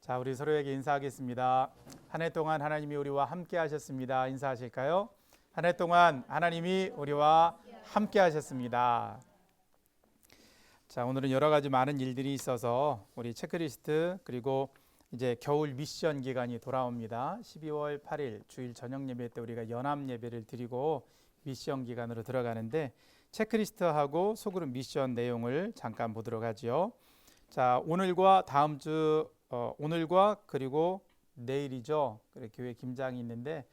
자, 우리 서로에게 인사하겠습니다. 한 해 동안 하나님이 우리와 함께 하셨습니다. 인사하실까요? 한 해 동안 하나님이 우리와 함께 하셨습니다. 자, 오늘은 여러 가지 많은 일들이 있어서 우리 체크리스트 그리고 이제 겨울 미션 기간이 돌아옵니다. 12월 8일 주일 저녁 예배 때 우리가 연합 예배를 드리고 미션 기간으로 들어가는데 체크리스트하고 소그룹 미션 내용을 잠깐 보도록 하죠. 자, 오늘과 다음 주 오늘과 그리고 내일이죠. 그래 교회 김장이 있는데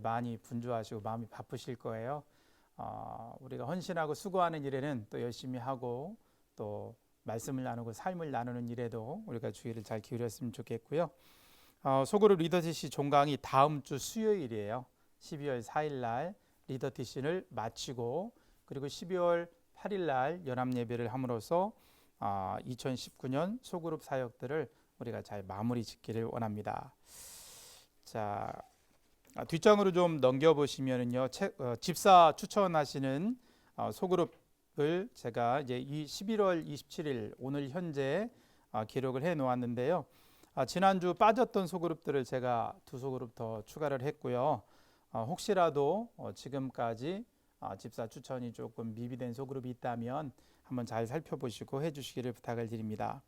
많이 분주하시고 마음이 바쁘실 거예요. 우리가 헌신하고 수고하는 일에는 또 열심히 하고 또 말씀을 나누고 삶을 나누는 일에도 우리가 주의를 잘 기울였으면 좋겠고요. 소그룹 리더티시 종강이 다음 주 수요일이에요. 12월 4일 날 리더티시를 마치고 그리고 12월 8일 날 연합 예배를 함으로써 2019년 소그룹 사역들을 우리가 잘 마무리 짓기를 원합니다. 자, 뒷장으로 좀 넘겨보시면은요, 집사 추천하시는 소그룹을 제가 이제 이 11월 27일 오늘 현재 기록을 해 놓았는데요. 지난주 빠졌던 소그룹들을 제가 두 소그룹 더 추가를 했고요. 혹시라도 지금까지 집사 추천이 조금 미비된 소그룹이 있다면 한번 잘 살펴보시고 해주시기를 부탁을 드립니다.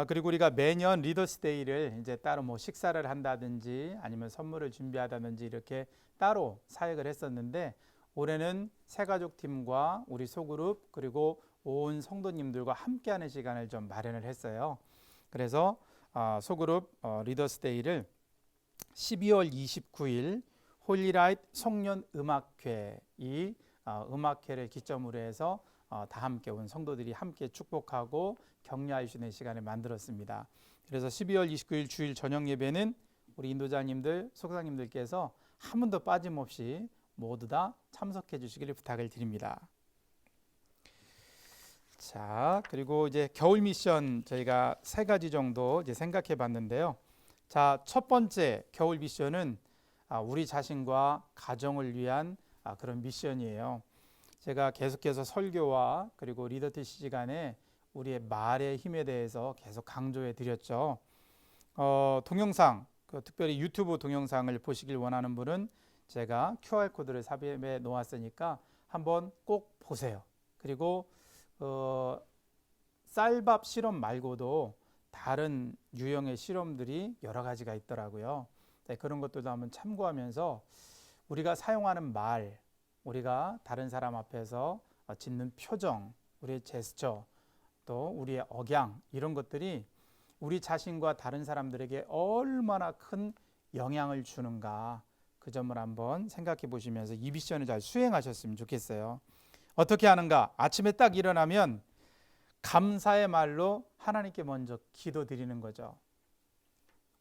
그리고 우리가 매년 리더스데이를 이제 따로 뭐 식사를 한다든지 아니면 선물을 준비하다든지 이렇게 따로 사역을 했었는데 올해는 새가족팀과 우리 소그룹 그리고 온 성도님들과 함께하는 시간을 좀 마련을 했어요. 그래서 소그룹 리더스데이를 12월 29일 홀리라이트 송년 음악회 이 음악회를 기점으로 해서 다 함께 온 성도들이 함께 축복하고 격려할 수 있는 시간을 만들었습니다. 그래서 12월 29일 주일 저녁 예배는 우리 인도자님들, 속사님들께서 한 번도 빠짐없이 모두 다 참석해 주시기를 부탁을 드립니다. 자, 그리고 이제 겨울 미션 저희가 세 가지 정도 이제 생각해 봤는데요. 자, 첫 번째 겨울 미션은 우리 자신과 가정을 위한 그런 미션이에요. 제가 계속해서 설교와 그리고 리더티시 시간에 우리의 말의 힘에 대해서 계속 강조해 드렸죠. 동영상, 특별히 유튜브 동영상을 보시길 원하는 분은 제가 QR코드를 삽입해 놓았으니까 한번 꼭 보세요. 그리고 쌀밥 실험 말고도 다른 유형의 실험들이 여러 가지가 있더라고요. 네, 그런 것들도 한번 참고하면서 우리가 사용하는 말, 우리가 다른 사람 앞에서 짓는 표정, 우리의 제스처, 또 우리의 억양 이런 것들이 우리 자신과 다른 사람들에게 얼마나 큰 영향을 주는가 그 점을 한번 생각해 보시면서 이 미션을 잘 수행하셨으면 좋겠어요. 어떻게 하는가? 아침에 딱 일어나면 감사의 말로 하나님께 먼저 기도드리는 거죠.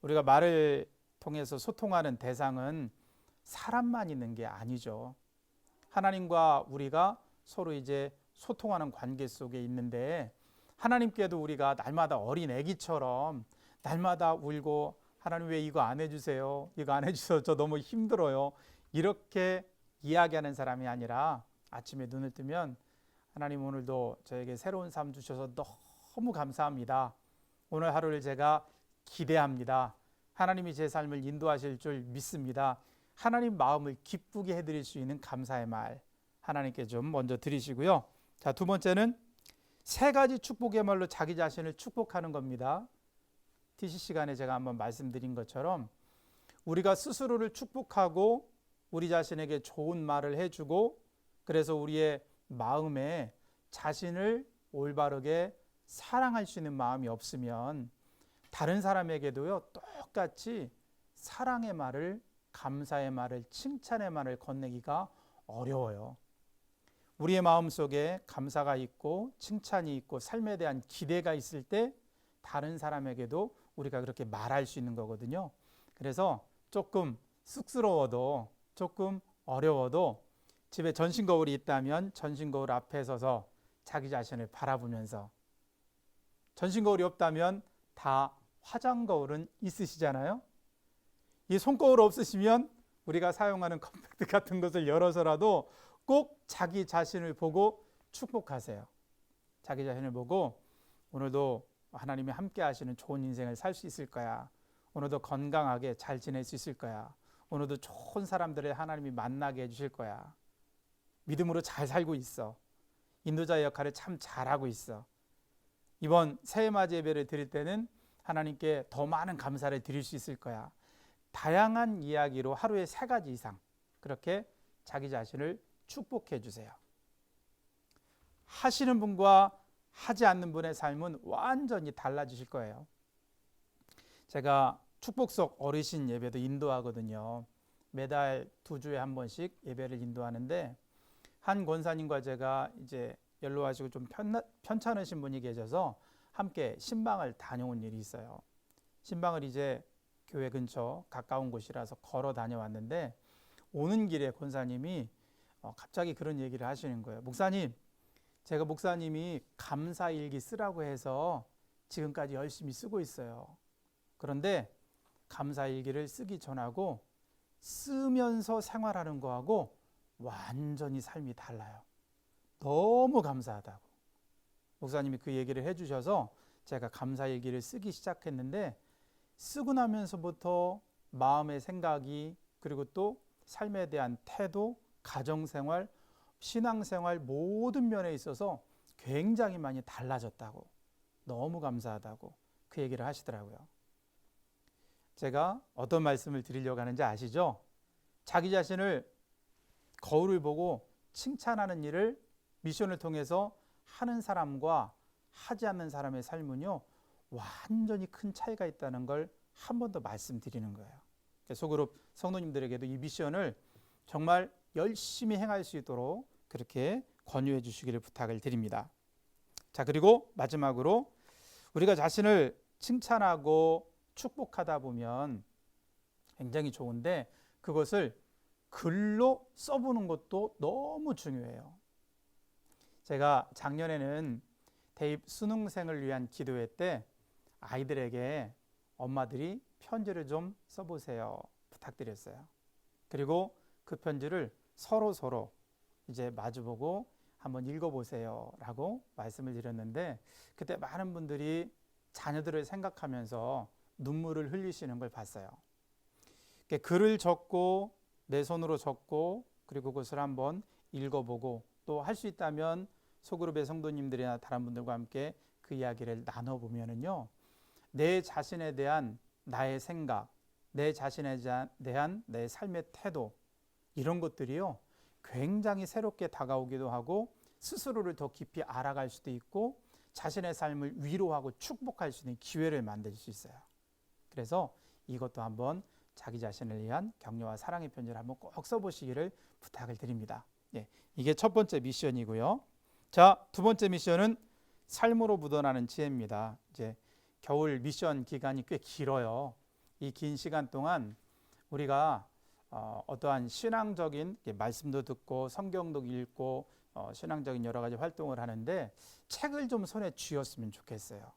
우리가 말을 통해서 소통하는 대상은 사람만 있는 게 아니죠. 하나님과 우리가 서로 이제 소통하는 관계 속에 있는데 하나님께도 우리가 날마다 어린 아기처럼 날마다 울고 하나님 왜 이거 안 해주세요? 이거 안 해주셔서 저 너무 힘들어요. 이렇게 이야기하는 사람이 아니라 아침에 눈을 뜨면 하나님 오늘도 저에게 새로운 삶 주셔서 너무 감사합니다. 오늘 하루를 제가 기대합니다. 하나님이 제 삶을 인도하실 줄 믿습니다. 하나님 마음을 기쁘게 해드릴 수 있는 감사의 말 하나님께 좀 먼저 드리시고요. 자, 두 번째는 세 가지 축복의 말로 자기 자신을 축복하는 겁니다. TC 시간에 제가 한번 말씀드린 것처럼 우리가 스스로를 축복하고 우리 자신에게 좋은 말을 해주고 그래서 우리의 마음에 자신을 올바르게 사랑할 수 있는 마음이 없으면 다른 사람에게도요 똑같이 사랑의 말을 감사의 말을 칭찬의 말을 건네기가 어려워요. 우리의 마음속에 감사가 있고 칭찬이 있고 삶에 대한 기대가 있을 때 다른 사람에게도 우리가 그렇게 말할 수 있는 거거든요. 그래서 조금 쑥스러워도 조금 어려워도 집에 전신 거울이 있다면 전신 거울 앞에 서서 자기 자신을 바라보면서 전신 거울이 없다면 다 화장 거울은 있으시잖아요. 이 손거울 없으시면 우리가 사용하는 컴팩트 같은 것을 열어서라도 꼭 자기 자신을 보고 축복하세요. 자기 자신을 보고 오늘도 하나님이 함께 하시는 좋은 인생을 살 수 있을 거야. 오늘도 건강하게 잘 지낼 수 있을 거야. 오늘도 좋은 사람들을 하나님이 만나게 해주실 거야. 믿음으로 잘 살고 있어. 인도자의 역할을 참 잘하고 있어. 이번 새해맞이 예배를 드릴 때는 하나님께 더 많은 감사를 드릴 수 있을 거야. 다양한 이야기로 하루에 3가지 이상 그렇게 자기 자신을 축복해 주세요. 하시는 분과 하지 않는 분의 삶은 완전히 달라지실 거예요. 제가 축복속 어르신 예배도 인도하거든요. 매달 2주에 한 번씩 예배를 인도하는데 한 권사님과 제가 이제 연로하시고 좀 편찮으신 분이 계셔서 함께 신방을 다녀온 일이 있어요. 신방을 이제 교회 근처 가까운 곳이라서 걸어 다녀왔는데 오는 길에 권사님이 갑자기 그런 얘기를 하시는 거예요. 목사님, 제가 목사님이 감사일기 쓰라고 해서 지금까지 열심히 쓰고 있어요. 그런데 감사일기를 쓰기 전하고 쓰면서 생활하는 거하고 완전히 삶이 달라요. 너무 감사하다고. 목사님이 그 얘기를 해주셔서 제가 감사일기를 쓰기 시작했는데 쓰고 나면서부터 마음의 생각이 그리고 또 삶에 대한 태도, 가정생활, 신앙생활 모든 면에 있어서 굉장히 많이 달라졌다고, 너무 감사하다고 그 얘기를 하시더라고요. 제가 어떤 말씀을 드리려고 하는지 아시죠? 자기 자신을 거울을 보고 칭찬하는 일을 미션을 통해서 하는 사람과 하지 않는 사람의 삶은요 완전히 큰 차이가 있다는 걸 한 번 더 말씀드리는 거예요. 소그룹 성도님들에게도 이 미션을 정말 열심히 행할 수 있도록 그렇게 권유해 주시기를 부탁을 드립니다. 자, 그리고 마지막으로 우리가 자신을 칭찬하고 축복하다 보면 굉장히 좋은데 그것을 글로 써보는 것도 너무 중요해요. 제가 작년에는 대입 수능생을 위한 기도회 때 아이들에게 엄마들이 편지를 좀 써보세요 부탁드렸어요. 그리고 그 편지를 서로 이제 마주보고 한번 읽어보세요 라고 말씀을 드렸는데 그때 많은 분들이 자녀들을 생각하면서 눈물을 흘리시는 걸 봤어요. 글을 적고 내 손으로 적고 그리고 그것을 한번 읽어보고 또 할 수 있다면 소그룹의 성도님들이나 다른 분들과 함께 그 이야기를 나눠보면은요 내 자신에 대한 나의 생각, 내 자신에 대한 내 삶의 태도 이런 것들이요 굉장히 새롭게 다가오기도 하고 스스로를 더 깊이 알아갈 수도 있고 자신의 삶을 위로하고 축복할 수 있는 기회를 만들 수 있어요. 그래서 이것도 한번 자기 자신을 위한 격려와 사랑의 편지를 한번 꼭 써보시기를 부탁을 드립니다. 예, 이게 첫 번째 미션이고요. 자, 두 번째 미션은 삶으로 묻어나는 지혜입니다. 이제 겨울 미션 기간이 꽤 길어요. 이 긴 시간 동안 우리가 어떠한 신앙적인 말씀도 듣고 성경도 읽고 신앙적인 여러 가지 활동을 하는데 책을 좀 손에 쥐었으면 좋겠어요.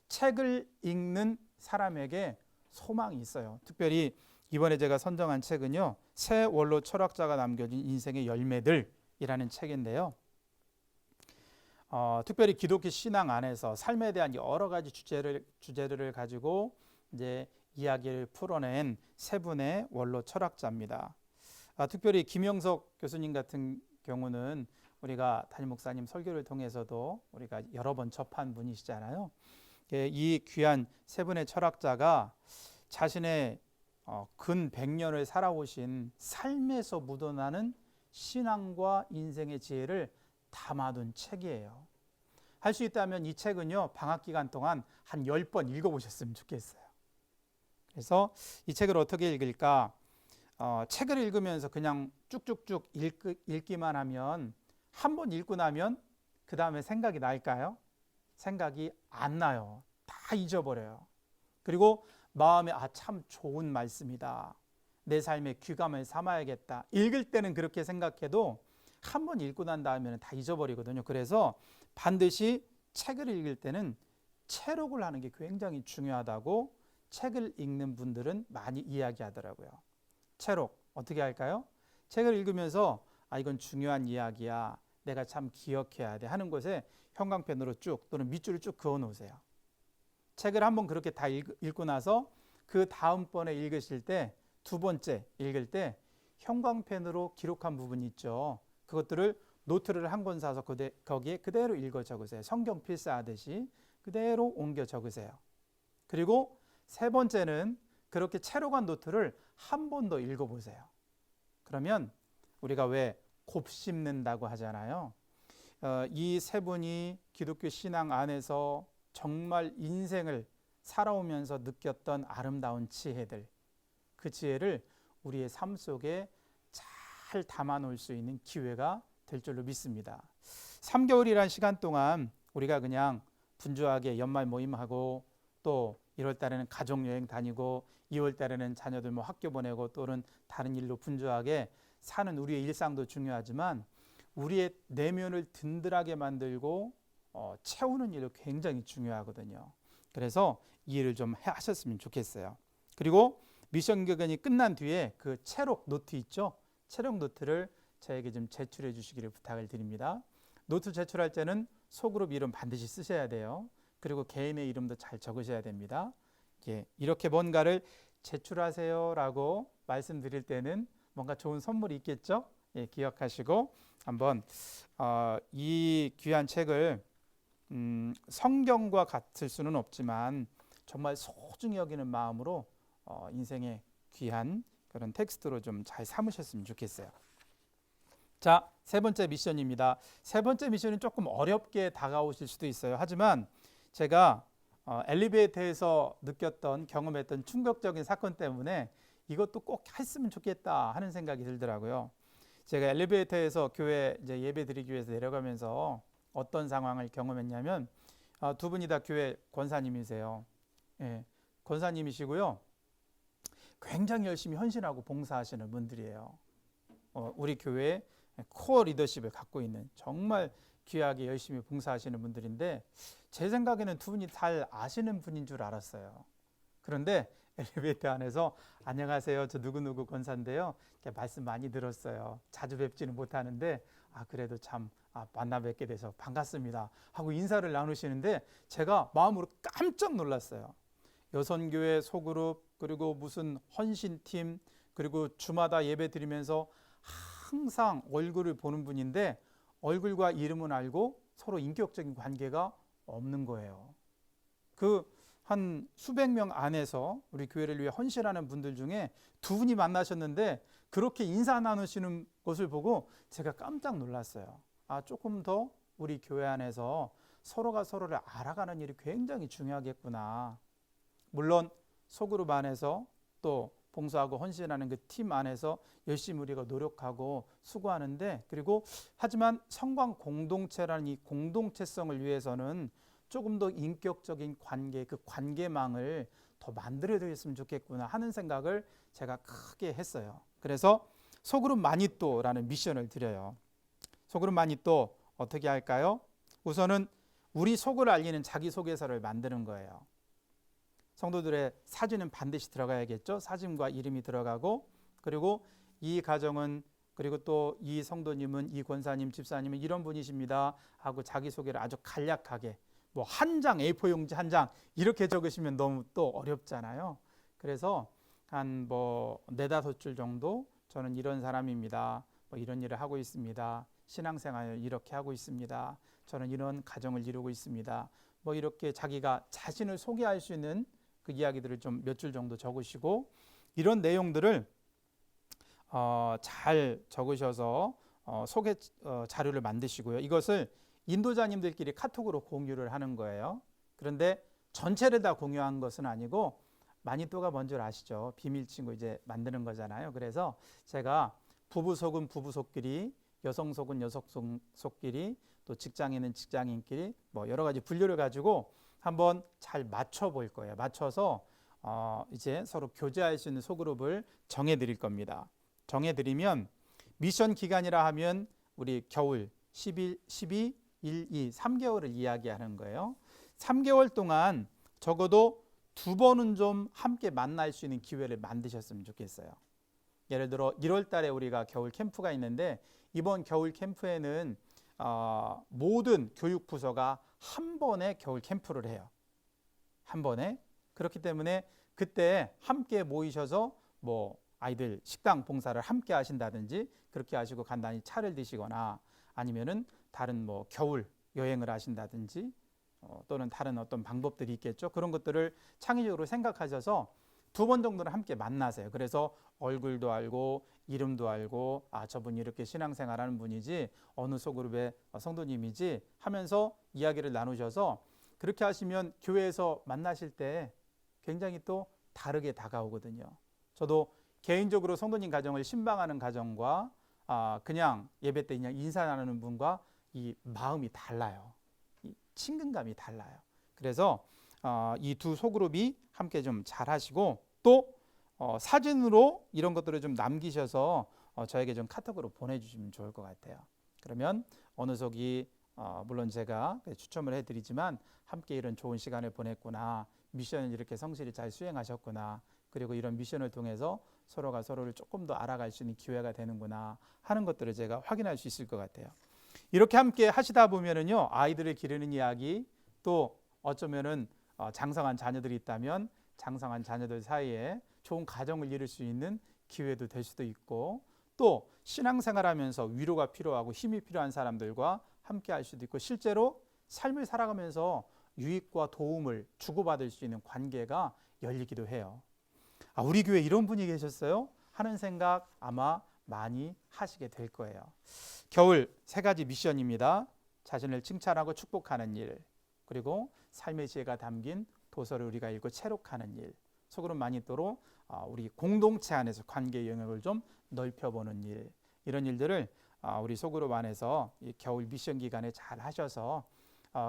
책을 읽는 사람에게 소망이 있어요. 특별히 이번에 제가 선정한 책은요 새 원로 철학자가 남겨진 인생의 열매들이라는 책인데요. 특별히 기독교 신앙 안에서 삶에 대한 여러 가지 주제들을 가지고 이제 이야기를 풀어낸 세 분의 원로 철학자입니다. 특별히 김영석 교수님 같은 경우는 우리가 담임 목사님 설교를 통해서도 우리가 여러 번 접한 분이시잖아요. 이 귀한 세 분의 철학자가 자신의 근 100년을 살아오신 삶에서 묻어나는 신앙과 인생의 지혜를 담아둔 책이에요. 할 수 있다면 이 책은요 방학 기간 동안 한 10번 읽어보셨으면 좋겠어요. 그래서 이 책을 어떻게 읽을까? 책을 읽으면서 그냥 쭉쭉쭉 읽기만 하면 한 번 읽고 나면 그 다음에 생각이 날까요? 생각이 안 나요. 다 잊어버려요. 그리고 마음에 참 좋은 말씀이다. 내 삶의 귀감을 삼아야겠다. 읽을 때는 그렇게 생각해도 한 번 읽고 난 다음에는 다 잊어버리거든요. 그래서 반드시 책을 읽을 때는 체록을 하는 게 굉장히 중요하다고 책을 읽는 분들은 많이 이야기하더라고요. 체록 어떻게 할까요? 책을 읽으면서 이건 중요한 이야기야. 내가 참 기억해야 돼 하는 것에 형광펜으로 쭉 또는 밑줄을 쭉 그어 놓으세요. 책을 한번 그렇게 다 읽고 나서 그 다음번에 읽으실 때, 두 번째 읽을 때 형광펜으로 기록한 부분이 있죠. 그것들을 노트를 한 권 사서 거기에 그대로 읽어 적으세요. 성경 필사하듯이 그대로 옮겨 적으세요. 그리고 세 번째는 그렇게 채록한 노트를 한 번 더 읽어보세요. 그러면 우리가 왜 곱씹는다고 하잖아요. 이 세 분이 기독교 신앙 안에서 정말 인생을 살아오면서 느꼈던 아름다운 지혜들, 그 지혜를 우리의 삶 속에 잘 담아놓을 수 있는 기회가 될 줄로 믿습니다. 3개월이란 시간 동안 우리가 그냥 분주하게 연말 모임하고 또 1월 달에는 가족여행 다니고 2월 달에는 자녀들 뭐 학교 보내고 또는 다른 일로 분주하게 사는 우리의 일상도 중요하지만 우리의 내면을 든든하게 만들고 채우는 일도 굉장히 중요하거든요. 그래서 이 일을 좀 하셨으면 좋겠어요. 그리고 미션 기간이 끝난 뒤에 그 채록 노트 있죠? 채록 노트를 저에게 좀 제출해 주시기를 부탁을 드립니다. 노트 제출할 때는 소그룹 이름 반드시 쓰셔야 돼요. 그리고 개인의 이름도 잘 적으셔야 됩니다. 이렇게 뭔가를 제출하세요라고 말씀드릴 때는 뭔가 좋은 선물이 있겠죠? 기억하시고 한번 이 귀한 책을 성경과 같을 수는 없지만 정말 소중히 여기는 마음으로 인생의 귀한 그런 텍스트로 좀 잘 삼으셨으면 좋겠어요. 자, 세 번째 미션입니다. 세 번째 미션은 조금 어렵게 다가오실 수도 있어요. 하지만 제가 엘리베이터에서 느꼈던 경험했던 충격적인 사건 때문에 이것도 꼭 했으면 좋겠다 하는 생각이 들더라고요. 제가 엘리베이터에서 교회 이제 예배 드리기 위해서 내려가면서 어떤 상황을 경험했냐면 두 분이 다 교회 권사님이세요. 권사님이시고요. 굉장히 열심히 헌신하고 봉사하시는 분들이에요. 우리 교회의 코어 리더십을 갖고 있는 정말 귀하게 열심히 봉사하시는 분들인데 제 생각에는 두 분이 잘 아시는 분인 줄 알았어요. 그런데 엘리베이터 안에서 안녕하세요, 저 누구누구 권사인데요, 말씀 많이 들었어요. 자주 뵙지는 못하는데 그래도 참 만나 뵙게 돼서 반갑습니다 하고 인사를 나누시는데 제가 마음으로 깜짝 놀랐어요. 여선교회 소그룹 그리고 무슨 헌신팀 그리고 주마다 예배 드리면서 항상 얼굴을 보는 분인데 얼굴과 이름은 알고 서로 인격적인 관계가 없는 거예요. 그 한 수백 명 안에서 우리 교회를 위해 헌신하는 분들 중에 두 분이 만나셨는데 그렇게 인사 나누시는 것을 보고 제가 깜짝 놀랐어요. 조금 더 우리 교회 안에서 서로가 서로를 알아가는 일이 굉장히 중요하겠구나. 물론 소그룹 안에서 또 봉사하고 헌신하는 그 팀 안에서 열심히 우리가 노력하고 수고하는데 그리고 하지만 성광 공동체라는 이 공동체성을 위해서는 조금 더 인격적인 관계, 그 관계망을 더 만들어드렸으면 좋겠구나 하는 생각을 제가 크게 했어요. 그래서 소그룹 마니또라는 미션을 드려요. 소그룹 마니또 어떻게 할까요? 우선은 우리 속을 알리는 자기소개서를 만드는 거예요. 성도들의 사진은 반드시 들어가야겠죠. 사진과 이름이 들어가고 그리고 이 가정은 그리고 또 이 성도님은 이 권사님 집사님은 이런 분이십니다 하고 자기소개를 아주 간략하게 뭐 한 장 A4 용지 한 장 이렇게 적으시면 너무 또 어렵잖아요. 그래서 한 뭐 4-5줄 정도 저는 이런 사람입니다. 뭐 이런 일을 하고 있습니다. 신앙생활을 이렇게 하고 있습니다. 저는 이런 가정을 이루고 있습니다. 뭐 이렇게 자기가 자신을 소개할 수 있는 그 이야기들을 좀 몇 줄 정도 적으시고 이런 내용들을 잘 적으셔서 소개 자료를 만드시고요. 이것을 인도자님들끼리 카톡으로 공유를 하는 거예요. 그런데 전체를 다 공유한 것은 아니고 마니또가 뭔 줄 아시죠? 비밀 친구 이제 만드는 거잖아요. 그래서 제가 부부 속은 부부 속끼리, 여성 속은 여성 속끼리, 또 직장인은 직장인끼리 뭐 여러 가지 분류를 가지고 한번 잘 맞춰 볼 거예요. 맞춰서 이제 서로 교제할 수 있는 소그룹을 정해 드릴 겁니다. 정해 드리면 미션 기간이라 하면 우리 겨울 11, 12, 1, 2, 3개월을 이야기하는 거예요. 3개월 동안 적어도 2번은 좀 함께 만날 수 있는 기회를 만드셨으면 좋겠어요. 예를 들어 1월 달에 우리가 겨울 캠프가 있는데 이번 겨울 캠프에는 모든 교육 부서가 한 번에 겨울 캠프를 해요. 한 번에. 그렇기 때문에 그때 함께 모이셔서 뭐 아이들 식당 봉사를 함께 하신다든지 그렇게 하시고 간단히 차를 드시거나 아니면은 다른 뭐 겨울 여행을 하신다든지 또는 다른 어떤 방법들이 있겠죠. 그런 것들을 창의적으로 생각하셔서 두 번 정도는 함께 만나세요. 그래서 얼굴도 알고 이름도 알고 저분이 이렇게 신앙생활하는 분이지 어느 소그룹의 성도님이지 하면서 이야기를 나누셔서 그렇게 하시면 교회에서 만나실 때 굉장히 또 다르게 다가오거든요. 저도 개인적으로 성도님 가정을 신방하는 가정과 그냥 예배 때 그냥 인사 나누는 분과 이 마음이 달라요. 이 친근감이 달라요. 그래서 이 두 소그룹이 함께 좀 잘 하시고 또 사진으로 이런 것들을 좀 남기셔서 저에게 좀 카톡으로 보내주시면 좋을 것 같아요. 그러면 어느 속이 물론 제가 추첨을 해드리지만 함께 이런 좋은 시간을 보냈구나, 미션을 이렇게 성실히 잘 수행하셨구나, 그리고 이런 미션을 통해서 서로가 서로를 조금 더 알아갈 수 있는 기회가 되는구나 하는 것들을 제가 확인할 수 있을 것 같아요. 이렇게 함께 하시다 보면은요, 아이들을 기르는 이야기, 또 어쩌면은 장성한 자녀들이 있다면 장성한 자녀들 사이에 좋은 가정을 이룰 수 있는 기회도 될 수도 있고, 또 신앙생활하면서 위로가 필요하고 힘이 필요한 사람들과 함께 할 수도 있고, 실제로 삶을 살아가면서 유익과 도움을 주고받을 수 있는 관계가 열리기도 해요. 우리 교회에 이런 분이 계셨어요? 하는 생각 아마 많이 하시게 될 거예요. 겨울 3가지 미션입니다. 자신을 칭찬하고 축복하는 일, 그리고 삶의 지혜가 담긴 도서를 우리가 읽고 채록하는 일, 속으로 많이 있도록 우리 공동체 안에서 관계의 영역을 좀 넓혀보는 일, 이런 일들을 우리 소그룹 안에서 이 겨울 미션 기간에 잘 하셔서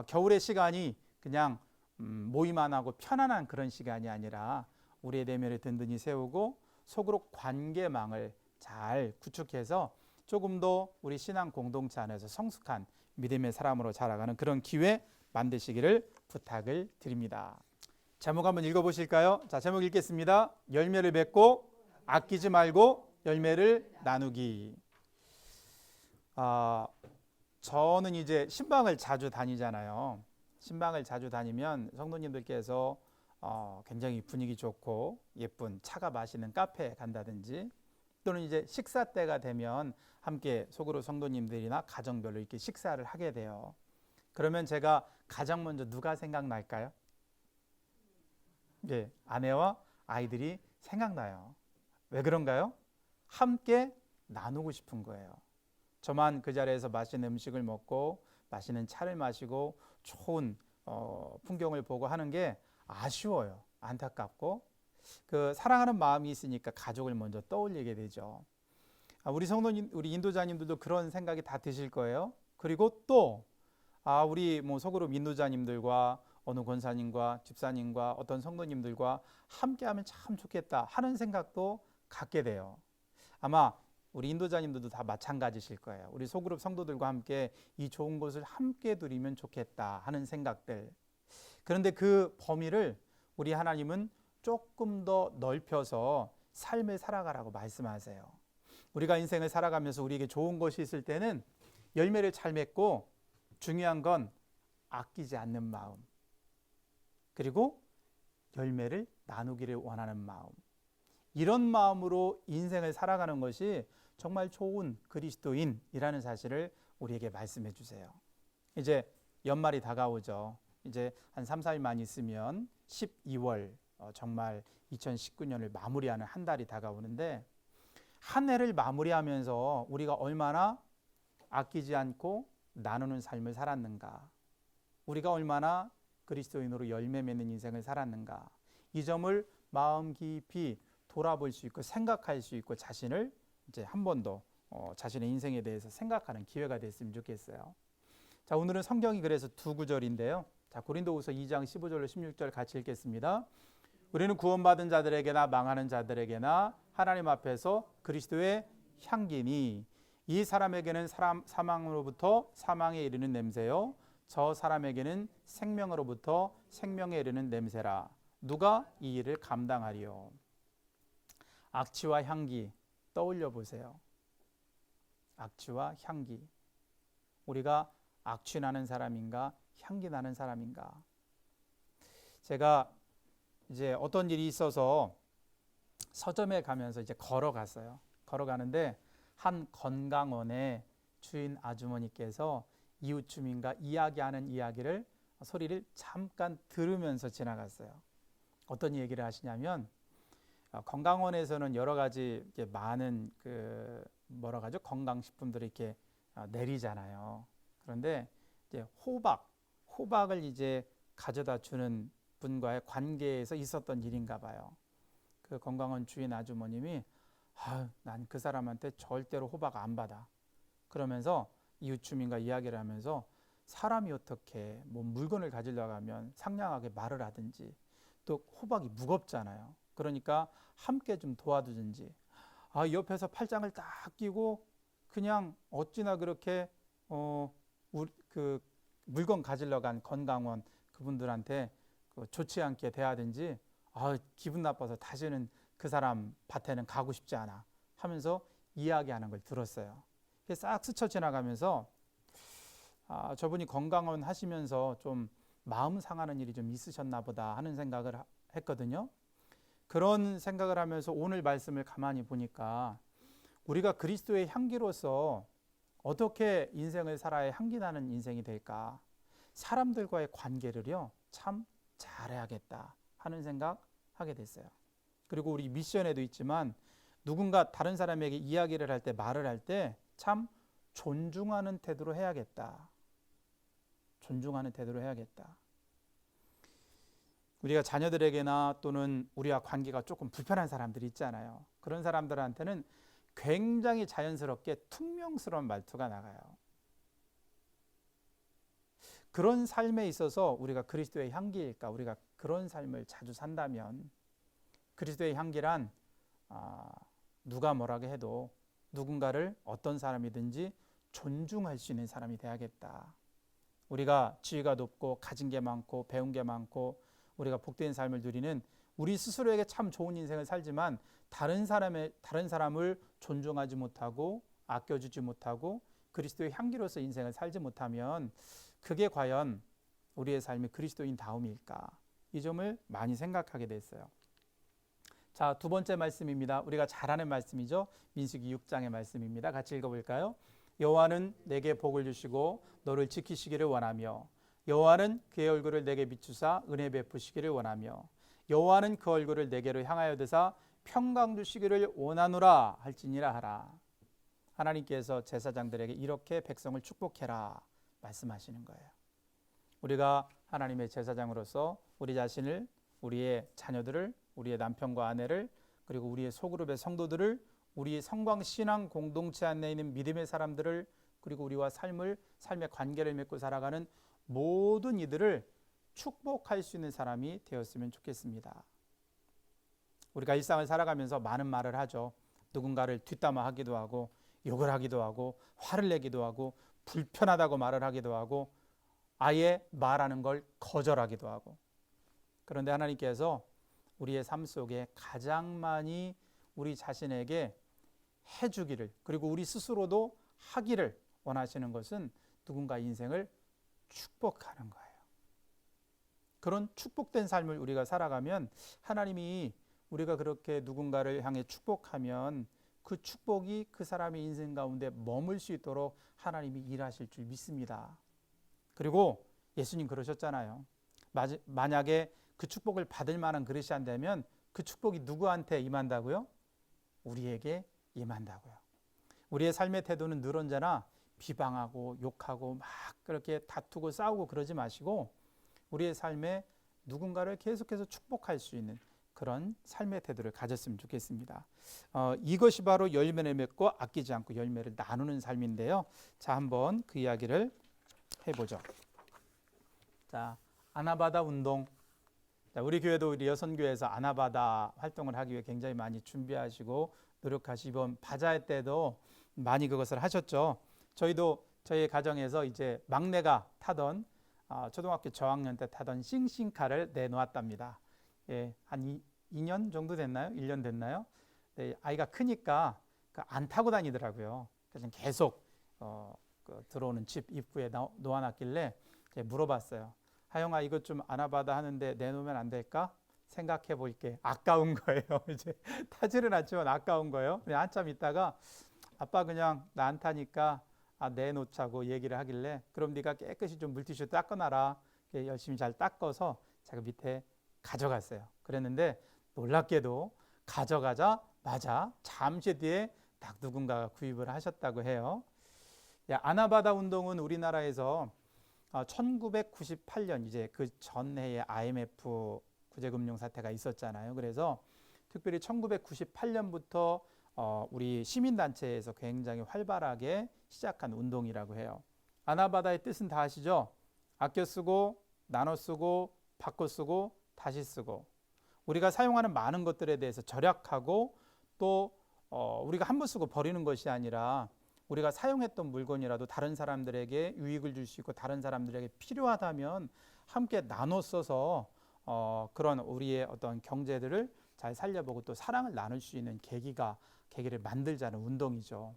겨울의 시간이 그냥 모임 안 하고 편안한 그런 시간이 아니라 우리의 내면을 든든히 세우고 소그룹 관계망을 잘 구축해서 조금 더 우리 신앙 공동체 안에서 성숙한 믿음의 사람으로 자라가는 그런 기회 만드시기를 부탁을 드립니다. 제목 한번 읽어보실까요? 자, 제목 읽겠습니다. 열매를 맺고 아끼지 말고 열매를 나누기. 저는 이제 신방을 자주 다니잖아요. 신방을 자주 다니면 성도님들께서 굉장히 분위기 좋고 예쁜 차가 마시는 카페에 간다든지, 또는 이제 식사 때가 되면 함께 속으로 성도님들이나 가정별로 이렇게 식사를 하게 돼요. 그러면 제가 가장 먼저 누가 생각날까요? 네, 아내와 아이들이 생각나요. 왜 그런가요? 함께 나누고 싶은 거예요. 저만 그 자리에서 맛있는 음식을 먹고 맛있는 차를 마시고 좋은 풍경을 보고 하는 게 아쉬워요. 안타깝고, 그 사랑하는 마음이 있으니까 가족을 먼저 떠올리게 되죠. 우리 성도님, 우리 인도자님들도 그런 생각이 다 드실 거예요. 그리고 또 우리 뭐 소그룹 인도자님들과 어느 권사님과 집사님과 어떤 성도님들과 함께하면 참 좋겠다 하는 생각도 갖게 돼요. 아마 우리 인도자님들도 다 마찬가지실 거예요. 우리 소그룹 성도들과 함께 이 좋은 곳을 함께 누리면 좋겠다 하는 생각들. 그런데 그 범위를 우리 하나님은 조금 더 넓혀서 삶을 살아가라고 말씀하세요. 우리가 인생을 살아가면서 우리에게 좋은 것이 있을 때는 열매를 잘 맺고, 중요한 건 아끼지 않는 마음, 그리고 열매를 나누기를 원하는 마음, 이런 마음으로 인생을 살아가는 것이 정말 좋은 그리스도인이라는 사실을 우리에게 말씀해 주세요. 이제 연말이 다가오죠. 이제 한 3, 4일만 있으면 12월 정말 2019년을 마무리하는 한 달이 다가오는데, 한 해를 마무리하면서 우리가 얼마나 아끼지 않고 나누는 삶을 살았는가, 우리가 얼마나 그리스도인으로 열매 맺는 인생을 살았는가, 이 점을 마음 깊이 돌아볼 수 있고 생각할 수 있고 자신을 이제 한 번 더 자신의 인생에 대해서 생각하는 기회가 됐으면 좋겠어요. 자, 오늘은 성경이 그래서 2구절인데요. 자, 고린도후서 2장 15절로 16절 같이 읽겠습니다. 우리는 구원받은 자들에게나 망하는 자들에게나 하나님 앞에서 그리스도의 향기니, 이 사람에게는 사망으로부터 사망에 이르는 냄새요, 저 사람에게는 생명으로부터 생명에 이르는 냄새라. 누가 이 일을 감당하리요? 악취와 향기 떠올려 보세요. 악취와 향기. 우리가 악취 나는 사람인가, 향기 나는 사람인가? 제가 이제 어떤 일이 있어서 서점에 가면서 이제 걸어갔어요. 걸어가는데 한 건강원의 주인 아주머니께서 이웃 주민과 이야기하는 이야기를 소리를 잠깐 들으면서 지나갔어요. 어떤 얘기를 하시냐면 건강원에서는 여러 가지 많은 뭐라고 하죠? 건강식품들을 이렇게 내리잖아요. 그런데 이제 호박을 이제 가져다 주는 분과의 관계에서 있었던 일인가 봐요. 그 건강원 주인 아주머님이 난 그 사람한테 절대로 호박 안 받아. 그러면서 이웃 주민과 이야기를 하면서 사람이 어떻게 뭐 물건을 가지려고 하면 상냥하게 말을 하든지 또 호박이 무겁잖아요. 그러니까 함께 좀 도와주든지 옆에서 팔짱을 딱 끼고 그냥 어찌나 그렇게 그 물건 가지러 간 건강원 그분들한테 좋지 않게 대하든지 기분 나빠서 다시는 그 사람 밭에는 가고 싶지 않아 하면서 이야기하는 걸 들었어요. 싹 스쳐 지나가면서 저분이 건강원 하시면서 좀 마음 상하는 일이 좀 있으셨나 보다 하는 생각을 했거든요. 그런 생각을 하면서 오늘 말씀을 가만히 보니까 우리가 그리스도의 향기로서 어떻게 인생을 살아야 향기 나는 인생이 될까? 사람들과의 관계를요, 참 잘해야겠다 하는 생각하게 됐어요. 그리고 우리 미션에도 있지만 누군가 다른 사람에게 이야기를 할 때, 말을 할 때 참 존중하는 태도로 해야겠다. 존중하는 태도로 해야겠다. 우리가 자녀들에게나 또는 우리와 관계가 조금 불편한 사람들이 있잖아요. 그런 사람들한테는 굉장히 자연스럽게 퉁명스러운 말투가 나가요. 그런 삶에 있어서 우리가 그리스도의 향기일까? 우리가 그런 삶을 자주 산다면 그리스도의 향기란 누가 뭐라고 해도 누군가를 어떤 사람이든지 존중할 수 있는 사람이 돼야겠다. 우리가 지위가 높고 가진 게 많고 배운 게 많고 우리가 복된 삶을 누리는 우리 스스로에게 참 좋은 인생을 살지만 다른 사람을 존중하지 못하고 아껴주지 못하고 그리스도의 향기로서 인생을 살지 못하면 그게 과연 우리의 삶이 그리스도인 다움일까? 이 점을 많이 생각하게 됐어요. 자, 두 번째 말씀입니다. 우리가 잘 아는 말씀이죠. 민수기 6장의 말씀입니다. 같이 읽어볼까요? 여호와는 내게 복을 주시고 너를 지키시기를 원하며 여호와는 그의 얼굴을 내게 비추사 은혜 베푸시기를 원하며 여호와는 그 얼굴을 내게로 향하여 드사 평강 주시기를 원하노라 할지니라 하라. 하나님께서 제사장들에게 이렇게 백성을 축복해라 말씀하시는 거예요. 우리가 하나님의 제사장으로서 우리 자신을, 우리의 자녀들을, 우리의 남편과 아내를, 그리고 우리의 소그룹의 성도들을, 우리 성광신앙 공동체 안에 있는 믿음의 사람들을, 그리고 우리와 삶의 관계를 맺고 살아가는 모든 이들을 축복할 수 있는 사람이 되었으면 좋겠습니다. 우리가 일상을 살아가면서 많은 말을 하죠. 누군가를 뒷담화하기도 하고 욕을 하기도 하고 화를 내기도 하고 불편하다고 말을 하기도 하고 아예 말하는 걸 거절하기도 하고. 그런데 하나님께서 우리의 삶 속에 가장 많이 우리 자신에게 해주기를, 그리고 우리 스스로도 하기를 원하시는 것은 누군가 인생을 축복하는 거예요. 그런 축복된 삶을 우리가 살아가면 하나님이 우리가 그렇게 누군가를 향해 축복하면 그 축복이 그 사람의 인생 가운데 머물 수 있도록 하나님이 일하실 줄 믿습니다. 그리고 예수님 그러셨잖아요. 만약에 그 축복을 받을 만한 그릇이 안 되면 그 축복이 누구한테 임한다고요? 우리에게 임한다고요. 우리의 삶의 태도는 늘 언제나 비방하고 욕하고 막 그렇게 다투고 싸우고 그러지 마시고 우리의 삶에 누군가를 계속해서 축복할 수 있는 그런 삶의 태도를 가졌으면 좋겠습니다. 이것이 바로 열매를 맺고 아끼지 않고 열매를 나누는 삶인데요. 자, 한번 그 이야기를 해보죠. 자, 아나바다 운동. 자, 우리 교회도 우리 여선교회에서 아나바다 활동을 하기 위해 굉장히 많이 준비하시고 노력하시고 이번 바자회 때도 많이 그것을 하셨죠. 저희도 저희 가정에서 이제 막내가 타던 초등학교 저학년 때 타던 싱싱카를 내놓았답니다. 예, 한 2년 정도 됐나요? 1년 됐나요? 네, 아이가 크니까 안 타고 다니더라고요. 그래서 계속 들어오는 집 입구에 놓아놨길래 물어봤어요. 하영아, 이것 좀 안아봐다 하는데 내놓으면 안 될까? 생각해 볼게. 아까운 거예요. 이제 타지는 않지만 아까운 거예요. 근데 한참 있다가 아빠 그냥 나 안 타니까 내놓자고 얘기를 하길래 그럼 네가 깨끗이 좀 물티슈 닦아놔라. 열심히 잘 닦아서 제가 밑에 가져갔어요. 그랬는데 놀랍게도 가져가자마자 잠시 뒤에 딱 누군가가 구입을 하셨다고 해요. 아나바다 운동은 우리나라에서 1998년 이제 그 전해에 IMF 구제금융 사태가 있었잖아요. 그래서 특별히 1998년부터 우리 시민단체에서 굉장히 활발하게 시작한 운동이라고 해요. 아나바다의 뜻은 다 아시죠? 아껴 쓰고 나눠 쓰고 바꿔 쓰고 다시 쓰고, 우리가 사용하는 많은 것들에 대해서 절약하고 또 우리가 한 번 쓰고 버리는 것이 아니라 우리가 사용했던 물건이라도 다른 사람들에게 유익을 줄 수 있고 다른 사람들에게 필요하다면 함께 나눠 써서 그런 우리의 어떤 경제들을 잘 살려보고 또 사랑을 나눌 수 있는 계기를 만들자는 운동이죠.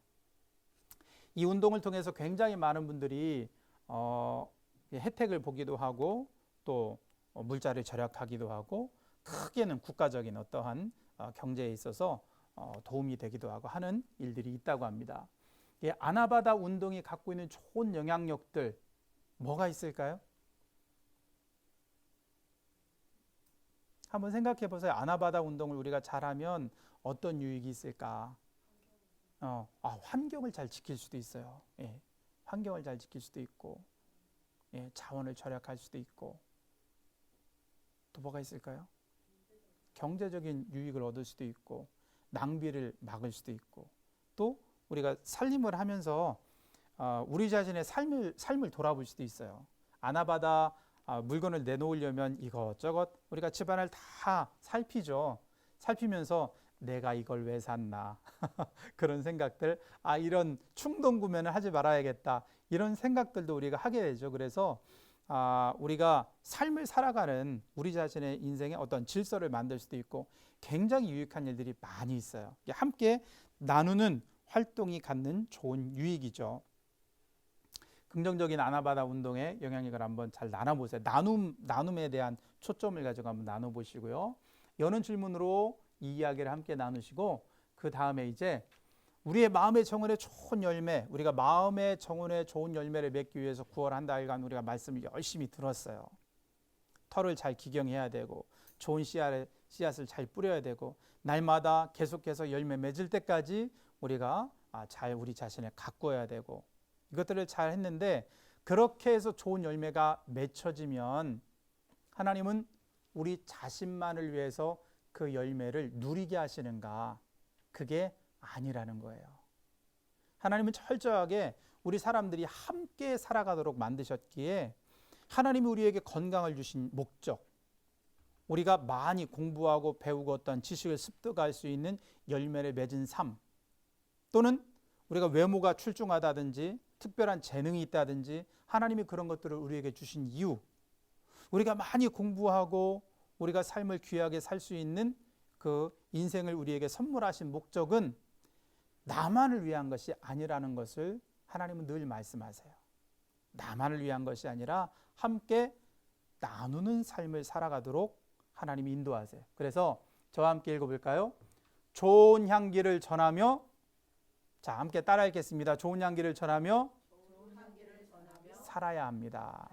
이 운동을 통해서 굉장히 많은 분들이 혜택을 보기도 하고 또 물자를 절약하기도 하고 크게는 국가적인 어떠한 경제에 있어서 도움이 되기도 하고 하는 일들이 있다고 합니다. 아나바다 운동이 갖고 있는 좋은 영향력들 뭐가 있을까요? 한번 생각해 보세요. 아나바다 운동을 우리가 잘하면 어떤 유익이 있을까? 환경을 잘 지킬 수도 있어요. 환경을 잘 지킬 수도 있고, 자원을 절약할 수도 있고, 또 뭐가 있을까요? 경제적인 유익을 얻을 수도 있고, 낭비를 막을 수도 있고, 또 우리가 살림을 하면서 우리 자신의 삶을 돌아볼 수도 있어요. 아나바다 물건을 내놓으려면 이것저것 우리가 집안을 다 살피죠. 살피면서 내가 이걸 왜 샀나 그런 생각들, 이런 충동 구매는 하지 말아야겠다 이런 생각들도 우리가 하게 되죠. 그래서 우리가 삶을 살아가는 우리 자신의 인생에 어떤 질서를 만들 수도 있고 굉장히 유익한 일들이 많이 있어요. 함께 나누는 활동이 갖는 좋은 유익이죠. 긍정적인 아나바다 운동의 영향력을 한번 잘 나눠보세요. 나눔에 대한 초점을 가지고 한번 나눠보시고요. 여는 질문으로 이 이야기를 함께 나누시고 그 다음에 이제 우리의 마음의 정원에 좋은 열매, 우리가 마음의 정원에 좋은 열매를 맺기 위해서 9월 한 달간 우리가 말씀을 열심히 들었어요. 털을 잘 기경해야 되고 좋은 씨앗을 잘 뿌려야 되고 날마다 계속해서 열매 맺을 때까지 우리가 잘 우리 자신을 가꾸어야 되고 이것들을 잘 했는데 그렇게 해서 좋은 열매가 맺혀지면 하나님은 우리 자신만을 위해서 그 열매를 누리게 하시는가? 그게 아니라는 거예요. 하나님은 철저하게 우리 사람들이 함께 살아가도록 만드셨기에 하나님이 우리에게 건강을 주신 목적, 우리가 많이 공부하고 배우고 어떤 지식을 습득할 수 있는 열매를 맺은 삶, 또는 우리가 외모가 출중하다든지 특별한 재능이 있다든지 하나님이 그런 것들을 우리에게 주신 이유, 우리가 많이 공부하고 우리가 삶을 귀하게 살 수 있는 그 인생을 우리에게 선물하신 목적은 나만을 위한 것이 아니라는 것을 하나님은 늘 말씀하세요. 나만을 위한 것이 아니라 함께 나누는 삶을 살아가도록 하나님이 인도하세요. 그래서 저와 함께 읽어볼까요? 좋은 향기를 전하며, 자 함께 따라 읽겠습니다. 좋은 향기를 전하며 살아야 합니다.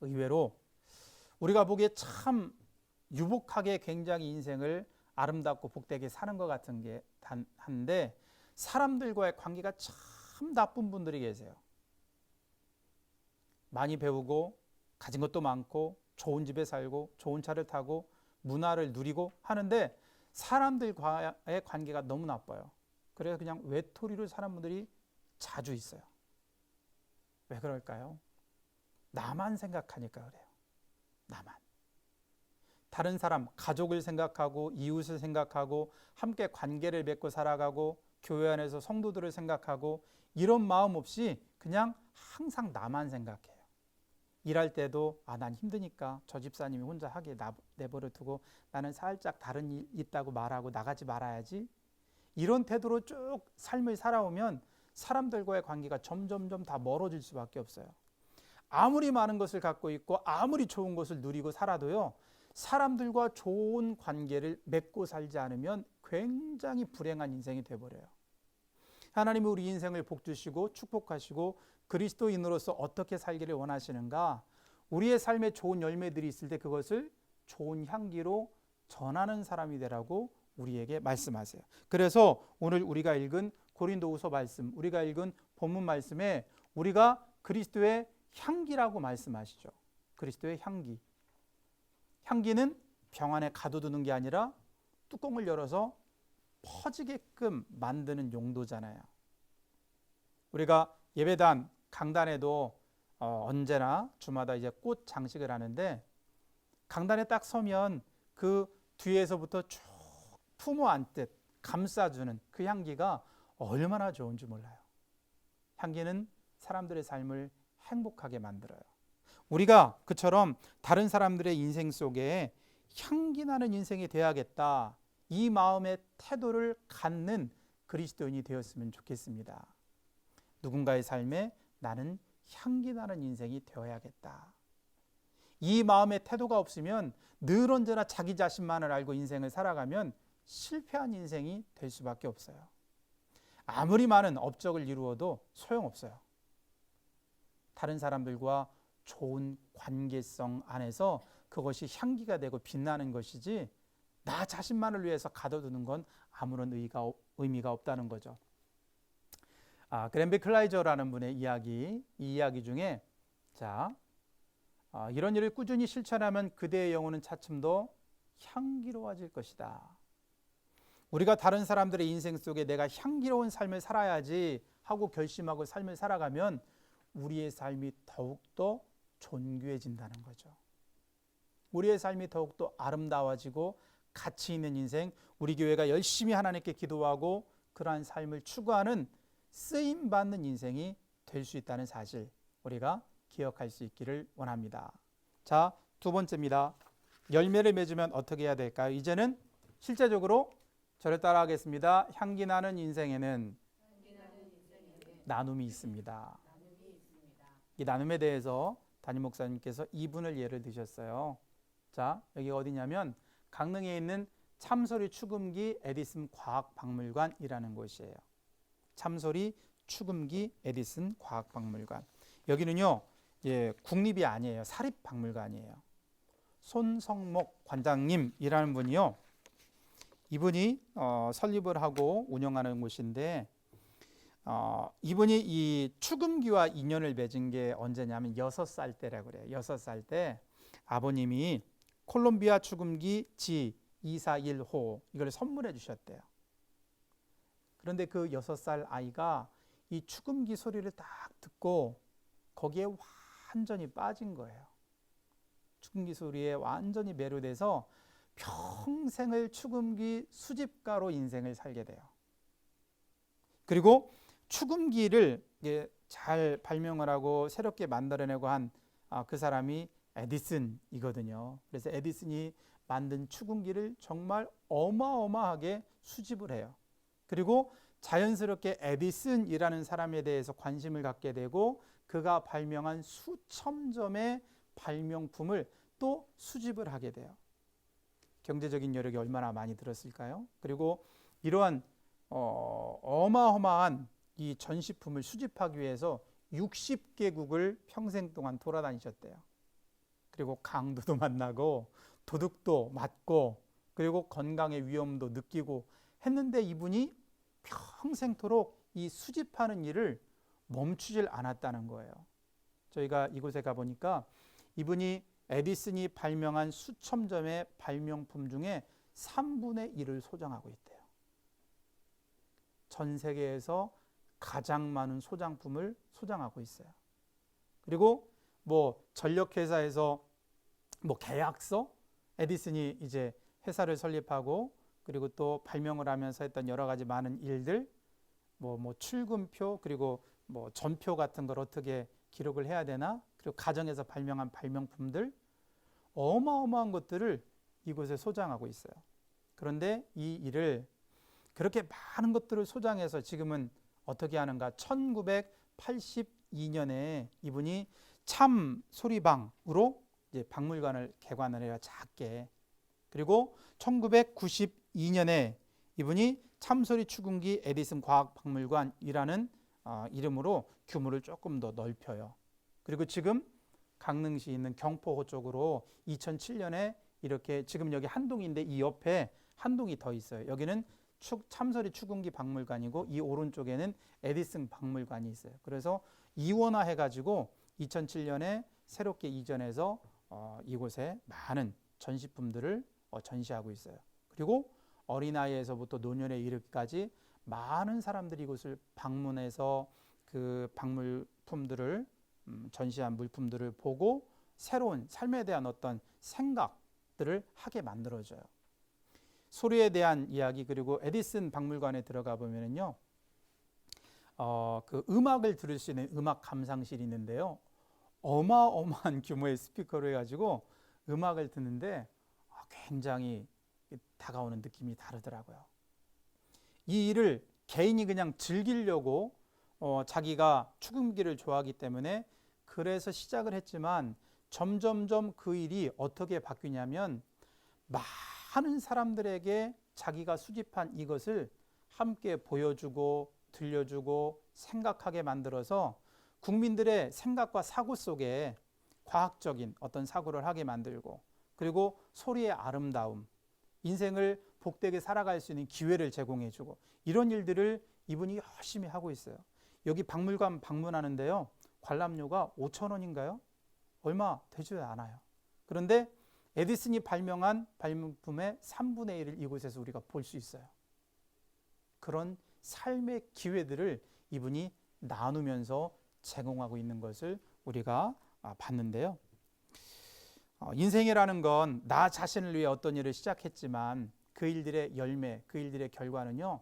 의외로 우리가 보기에 참 유복하게 굉장히 인생을 아름답고 복되게 사는 것 같은 게 한데 사람들과의 관계가 참 나쁜 분들이 계세요. 많이 배우고 가진 것도 많고 좋은 집에 살고 좋은 차를 타고 문화를 누리고 하는데 사람들과의 관계가 너무 나빠요. 그래서 그냥 외톨이로 사는 분들이 자주 있어요. 왜 그럴까요? 나만 생각하니까 그래요. 나만. 다른 사람, 가족을 생각하고 이웃을 생각하고 함께 관계를 맺고 살아가고 교회 안에서 성도들을 생각하고 이런 마음 없이 그냥 항상 나만 생각해요. 일할 때도 난 힘드니까 저 집사님이 혼자 하게 내버려 두고 나는 살짝 다른 일 있다고 말하고 나가지 말아야지. 이런 태도로 쭉 삶을 살아오면 사람들과의 관계가 점점점 다 멀어질 수밖에 없어요. 아무리 많은 것을 갖고 있고 아무리 좋은 것을 누리고 살아도요, 사람들과 좋은 관계를 맺고 살지 않으면 굉장히 불행한 인생이 되어버려요. 하나님이 우리 인생을 복주시고 축복하시고 그리스도인으로서 어떻게 살기를 원하시는가? 우리의 삶에 좋은 열매들이 있을 때 그것을 좋은 향기로 전하는 사람이 되라고 우리에게 말씀하세요. 그래서 오늘 우리가 읽은 고린도후서 말씀, 우리가 읽은 본문 말씀에 우리가 그리스도의 향기라고 말씀하시죠. 그리스도의 향기. 향기는 병 안에 가둬두는 게 아니라 뚜껑을 열어서 퍼지게끔 만드는 용도잖아요. 우리가 예배단, 강단에도 언제나 주마다 이제 꽃 장식을 하는데, 강단에 딱 서면 그 뒤에서부터 쭉 품어 안듯 감싸주는 그 향기가 얼마나 좋은지 몰라요. 향기는 사람들의 삶을 행복하게 만들어요. 우리가 그처럼 다른 사람들의 인생 속에 향기 나는 인생이 되어야겠다, 이 마음의 태도를 갖는 그리스도인이 되었으면 좋겠습니다. 누군가의 삶에 나는 향기 나는 인생이 되어야겠다, 이 마음의 태도가 없으면 늘 언제나 자기 자신만을 알고 인생을 살아가면 실패한 인생이 될 수밖에 없어요. 아무리 많은 업적을 이루어도 소용없어요. 다른 사람들과 좋은 관계성 안에서 그것이 향기가 되고 빛나는 것이지, 나 자신만을 위해서 가둬두는 건 아무런 의미가 없다는 거죠. 그랜비 클라이저라는 분의 이야기, 이 이야기 중에 이런 일을 꾸준히 실천하면 그대의 영혼은 차츰 더 향기로워질 것이다. 우리가 다른 사람들의 인생 속에 내가 향기로운 삶을 살아야지 하고 결심하고 삶을 살아가면 우리의 삶이 더욱더 존귀해진다는 거죠. 우리의 삶이 더욱더 아름다워지고 가치 있는 인생, 우리 교회가 열심히 하나님께 기도하고 그러한 삶을 추구하는 쓰임받는 인생이 될 수 있다는 사실, 우리가 기억할 수 있기를 원합니다. 자, 두 번째입니다. 열매를 맺으면 어떻게 해야 될까요? 이제는 실제적으로 저를 따라하겠습니다. 향기 나는 인생에는 나눔이 있습니다. 이 나눔에 대해서 담임 목사님께서 이분을 예를 드셨어요. 자, 여기 어디냐면 강릉에 있는 참소리 추금기 에디슨 과학박물관이라는 곳이에요. 참소리 추금기 에디슨 과학박물관. 여기는요, 국립이 아니에요. 사립박물관이에요. 손성목 관장님이라는 분이요, 이분이 설립을 하고 운영하는 곳인데, 이분이 이 추금기와 인연을 맺은 게 언제냐면 6살 때라고 그래요. 6살 때 아버님이 콜롬비아 추금기 G241호 이걸 선물해 주셨대요. 그런데 그 6살 아이가 이 추금기 소리를 딱 듣고 거기에 완전히 빠진 거예요. 추금기 소리에 완전히 매료돼서 평생을 추금기 수집가로 인생을 살게 돼요. 그리고 추금기를 잘 발명을 하고 새롭게 만들어내고 한 그 사람이 에디슨이거든요. 그래서 에디슨이 만든 추금기를 정말 어마어마하게 수집을 해요. 그리고 자연스럽게 에디슨이라는 사람에 대해서 관심을 갖게 되고 그가 발명한 수천 점의 발명품을 또 수집을 하게 돼요. 경제적인 여력이 얼마나 많이 들었을까요? 그리고 이러한 어마어마한 이 전시품을 수집하기 위해서 60개국을 평생 동안 돌아다니셨대요. 그리고 강도도 만나고 도둑도 맞고 그리고 건강의 위험도 느끼고 했는데 이분이 평생토록 이 수집하는 일을 멈추질 않았다는 거예요. 저희가 이곳에 가보니까 이분이 에디슨이 발명한 수천 점의 발명품 중에 3분의 1을 소장하고 있대요. 전 세계에서 가장 많은 소장품을 소장하고 있어요. 그리고 전력회사에서 계약서, 에디슨이 이제 회사를 설립하고 그리고 또 발명을 하면서 했던 여러 가지 많은 일들, 출근표, 그리고 전표 같은 걸 어떻게 기록을 해야 되나, 그리고 가정에서 발명한 발명품들, 어마어마한 것들을 이곳에 소장하고 있어요. 그런데 이 일을 그렇게 많은 것들을 소장해서 지금은 어떻게 하는가? 1982년에 이분이 참 소리방으로 이제 박물관을 개관을 해요. 작게. 그리고 1992년에 이분이 참소리 추궁기 에디슨 과학박물관이라는 이름으로 규모를 조금 더 넓혀요. 그리고 지금 강릉시에 있는 경포호 쪽으로 2007년에 이렇게 지금 여기 한 동인데 이 옆에 한 동이 더 있어요. 여기는 참소리 추궁기 박물관이고 이 오른쪽에는 에디슨 박물관이 있어요. 그래서 이원화 해가지고 2007년에 새롭게 이전해서 이곳에 많은 전시품들을 전시하고 있어요. 그리고 어린아이에서부터 노년에 이르기까지 많은 사람들이 이곳을 방문해서 그 박물품들을 전시한 물품들을 보고 새로운 삶에 대한 어떤 생각들을 하게 만들어줘요. 소리에 대한 이야기, 그리고 에디슨 박물관에 들어가 보면은요, 그 음악을 들을 수 있는 음악 감상실이 있는데요, 어마어마한 규모의 스피커로 해가지고 음악을 듣는데 굉장히 다가오는 느낌이 다르더라고요. 이 일을 개인이 그냥 즐기려고 자기가 추궁기를 좋아하기 때문에 그래서 시작을 했지만 점점점 그 일이 어떻게 바뀌냐면 많은 사람들에게 자기가 수집한 이것을 함께 보여주고 들려주고 생각하게 만들어서 국민들의 생각과 사고 속에 과학적인 어떤 사고를 하게 만들고, 그리고 소리의 아름다움, 인생을 복되게 살아갈 수 있는 기회를 제공해주고, 이런 일들을 이분이 열심히 하고 있어요. 여기 박물관 방문하는데요, 관람료가 5,000원인가요? 얼마 되지 않아요. 그런데 에디슨이 발명한 발명품의 3분의 1을 이곳에서 우리가 볼 수 있어요. 그런 삶의 기회들을 이분이 나누면서 제공하고 있는 것을 우리가 봤는데요. 인생이라는 건 나 자신을 위해 어떤 일을 시작했지만 그 일들의 열매, 그 일들의 결과는요,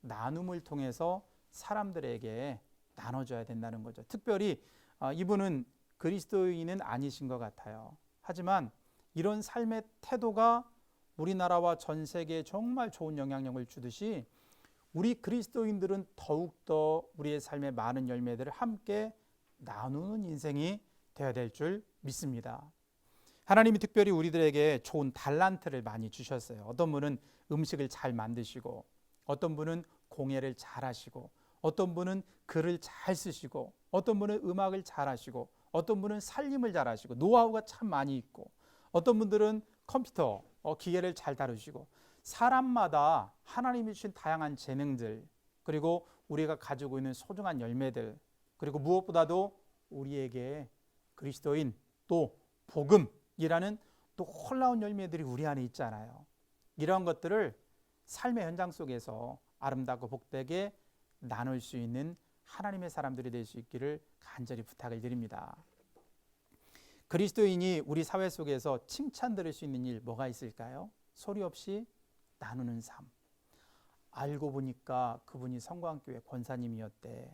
나눔을 통해서 사람들에게 나눠줘야 된다는 거죠. 특별히 이분은 그리스도인은 아니신 것 같아요. 하지만 이런 삶의 태도가 우리나라와 전 세계에 정말 좋은 영향력을 주듯이 우리 그리스도인들은 더욱더 우리의 삶의 많은 열매들을 함께 나누는 인생이 되어야 될 줄 믿습니다. 하나님이 특별히 우리들에게 좋은 달란트를 많이 주셨어요. 어떤 분은 음식을 잘 만드시고, 어떤 분은 공예를 잘 하시고, 어떤 분은 글을 잘 쓰시고, 어떤 분은 음악을 잘 하시고, 어떤 분은 살림을 잘 하시고, 노하우가 참 많이 있고, 어떤 분들은 컴퓨터, 기계를 잘 다루시고, 사람마다 하나님이 주신 다양한 재능들, 그리고 우리가 가지고 있는 소중한 열매들, 그리고 무엇보다도 우리에게 그리스도인 또 복음이라는 또 놀라운 열매들이 우리 안에 있잖아요. 이런 것들을 삶의 현장 속에서 아름답고 복되게 나눌 수 있는 하나님의 사람들이 될 수 있기를 간절히 부탁을 드립니다. 그리스도인이 우리 사회 속에서 칭찬 들을 수 있는 일 뭐가 있을까요? 소리 없이 나누는 삶. 알고 보니까 그분이 성광교회 권사님이었대.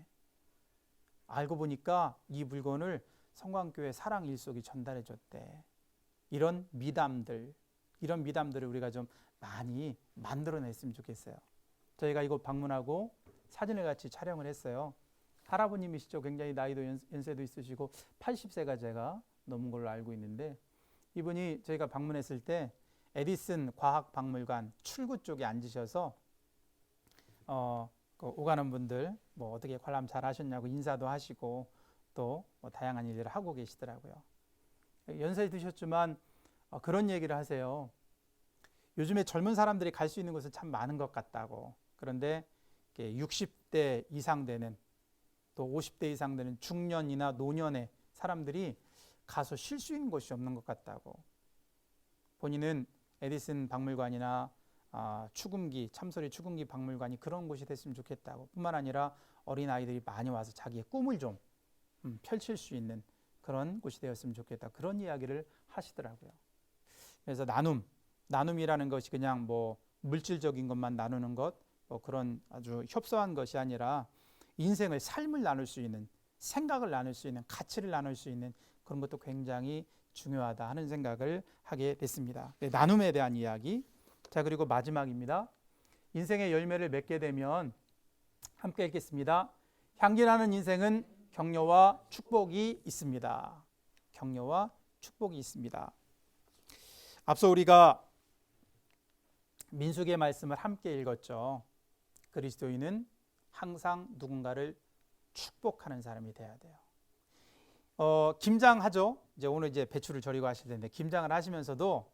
알고 보니까 이 물건을 성광교회 사랑 일속이 전달해 줬대. 이런 미담들을 우리가 좀 많이 만들어냈으면 좋겠어요. 저희가 이곳 방문하고 사진을 같이 촬영을 했어요. 할아버님이시죠. 굉장히 나이도 연세도 있으시고 80세가 제가 넘은 걸로 알고 있는데, 이분이 저희가 방문했을 때 에디슨 과학박물관 출구 쪽에 앉으셔서 오가는 분들 뭐 어떻게 관람 잘 하셨냐고 인사도 하시고 또 뭐 다양한 일들을 하고 계시더라고요. 연세 드셨지만 그런 얘기를 하세요. 요즘에 젊은 사람들이 갈 수 있는 곳은 참 많은 것 같다고. 그런데 60대 이상 되는, 또 50대 이상 되는 중년이나 노년의 사람들이 가서 쉴 수 있는 곳이 없는 것 같다고. 본인은 에디슨 박물관이나 추궁기, 참소리 추궁기 박물관이 그런 곳이 됐으면 좋겠다고. 뿐만 아니라 어린아이들이 많이 와서 자기의 꿈을 좀 펼칠 수 있는 그런 곳이 되었으면 좋겠다. 그런 이야기를 하시더라고요. 그래서 나눔이라는 것이 그냥 뭐 물질적인 것만 나누는 것, 뭐 그런 아주 협소한 것이 아니라 인생을, 삶을 나눌 수 있는, 생각을 나눌 수 있는, 가치를 나눌 수 있는 그런 것도 굉장히 중요하다 하는 생각을 하게 됐습니다. 네, 나눔에 대한 이야기. 자, 그리고 마지막입니다. 인생의 열매를 맺게 되면 함께 읽겠습니다. 향기나는 인생은 격려와 축복이 있습니다. 격려와 축복이 있습니다. 앞서 우리가 민수기의 말씀을 함께 읽었죠. 그리스도인은 항상 누군가를 축복하는 사람이 돼야 돼요. 김장하죠. 이제 오늘 이제 배추를 절이고 하실 텐데 김장을 하시면서도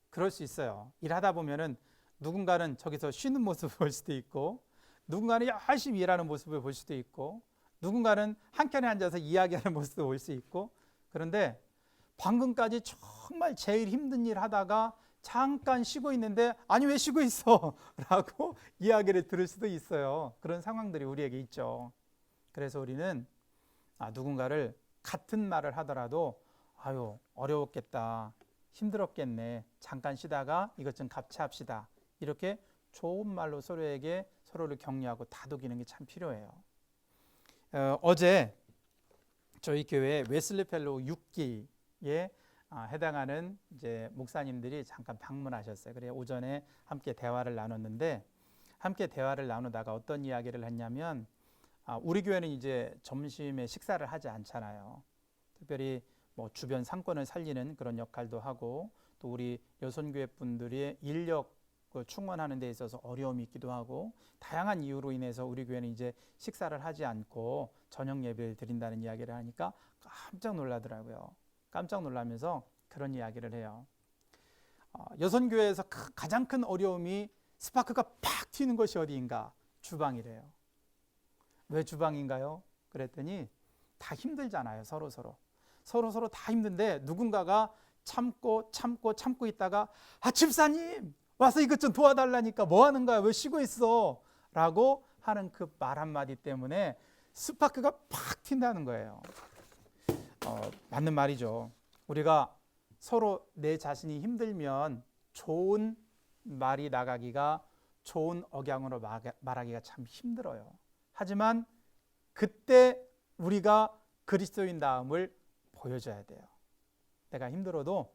그럴 수 있어요. 일하다 보면은 누군가는 저기서 쉬는 모습을 볼 수도 있고, 누군가는 열심히 일하는 모습을 볼 수도 있고, 누군가는 한켠에 앉아서 이야기하는 모습도 볼 수 있고. 그런데 방금까지 정말 제일 힘든 일 하다가 잠깐 쉬고 있는데 아니 왜 쉬고 있어? 라고 이야기를 들을 수도 있어요. 그런 상황들이 우리에게 있죠. 그래서 우리는 누군가를 같은 말을 하더라도 아유 어려웠겠다, 힘들었겠네, 잠깐 쉬다가 이것 좀 갑차합시다, 이렇게 좋은 말로 서로를 격려하고 다독이는 게 참 필요해요. 어제 저희 교회 웨슬리 펠로우 6기에 해당하는 이제 목사님들이 잠깐 방문하셨어요. 그래 오전에 함께 대화를 나눴는데, 함께 대화를 나누다가 어떤 이야기를 했냐면, 우리 교회는 이제 점심에 식사를 하지 않잖아요. 특별히 뭐 주변 상권을 살리는 그런 역할도 하고, 또 우리 여선교회 분들이 인력 충원하는 데 있어서 어려움이 있기도 하고, 다양한 이유로 인해서 우리 교회는 이제 식사를 하지 않고 저녁 예배를 드린다는 이야기를 하니까 깜짝 놀라더라고요. 깜짝 놀라면서 그런 이야기를 해요. 여선교회에서 가장 큰 어려움이 스파크가 팍 튀는 것이 어디인가? 주방이래요. 왜 주방인가요? 그랬더니 다 힘들잖아요. 서로 다 힘든데 누군가가 참고 있다가 집사님 와서 이것 좀 도와달라니까 뭐 하는 거야? 왜 쉬고 있어? 라고 하는 그 말 한마디 때문에 스파크가 팍 튄다는 거예요. 맞는 말이죠. 우리가 서로 내 자신이 힘들면 좋은 말이 나가기가, 좋은 억양으로 말하기가 참 힘들어요. 하지만 그때 우리가 그리스도인다움을 보여줘야 돼요. 내가 힘들어도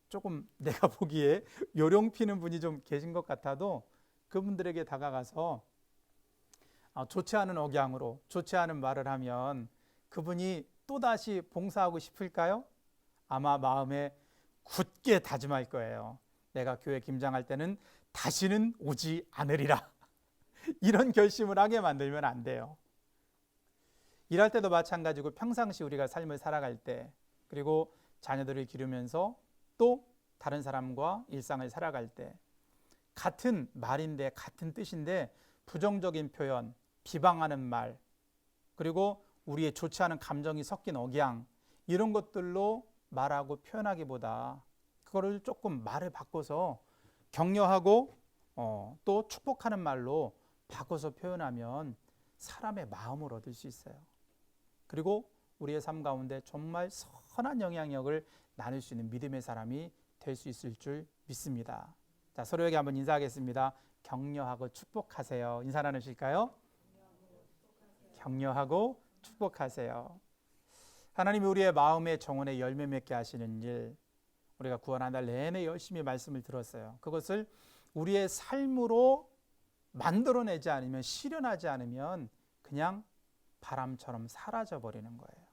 조금 내가 보기에 요령 피는 분이 좀 계신 것 같아도 그분들에게 다가가서 좋지 않은 억양으로 좋지 않은 말을 하면 그분이 또다시 봉사하고 싶을까요? 아마 마음에 굳게 다짐할 거예요. 내가 교회 김장할 때는 다시는 오지 않으리라. 이런 결심을 하게 만들면 안 돼요. 일할 때도 마찬가지고 평상시 우리가 삶을 살아갈 때, 그리고 자녀들을 기르면서 또 다른 사람과 일상을 살아갈 때 같은 말인데 같은 뜻인데 부정적인 표현, 비방하는 말, 그리고 우리의 좋지 않은 감정이 섞인 억양, 이런 것들로 말하고 표현하기보다 그거를 조금 말을 바꿔서 격려하고 또 축복하는 말로 바꿔서 표현하면 사람의 마음을 얻을 수 있어요. 그리고 우리의 삶 가운데 정말 선한 영향력을 나눌 수 있는 믿음의 사람이 될 수 있을 줄 믿습니다. 자, 서로에게 한번 인사하겠습니다. 격려하고 축복하세요. 인사 나누실까요? 격려하고 축복하세요. 하나님이 우리의 마음의 정원에 열매 맺게 하시는 일, 우리가 구원 한 달 내내 열심히 말씀을 들었어요. 그것을 우리의 삶으로 만들어내지 않으면, 실현하지 않으면 그냥 바람처럼 사라져 버리는 거예요.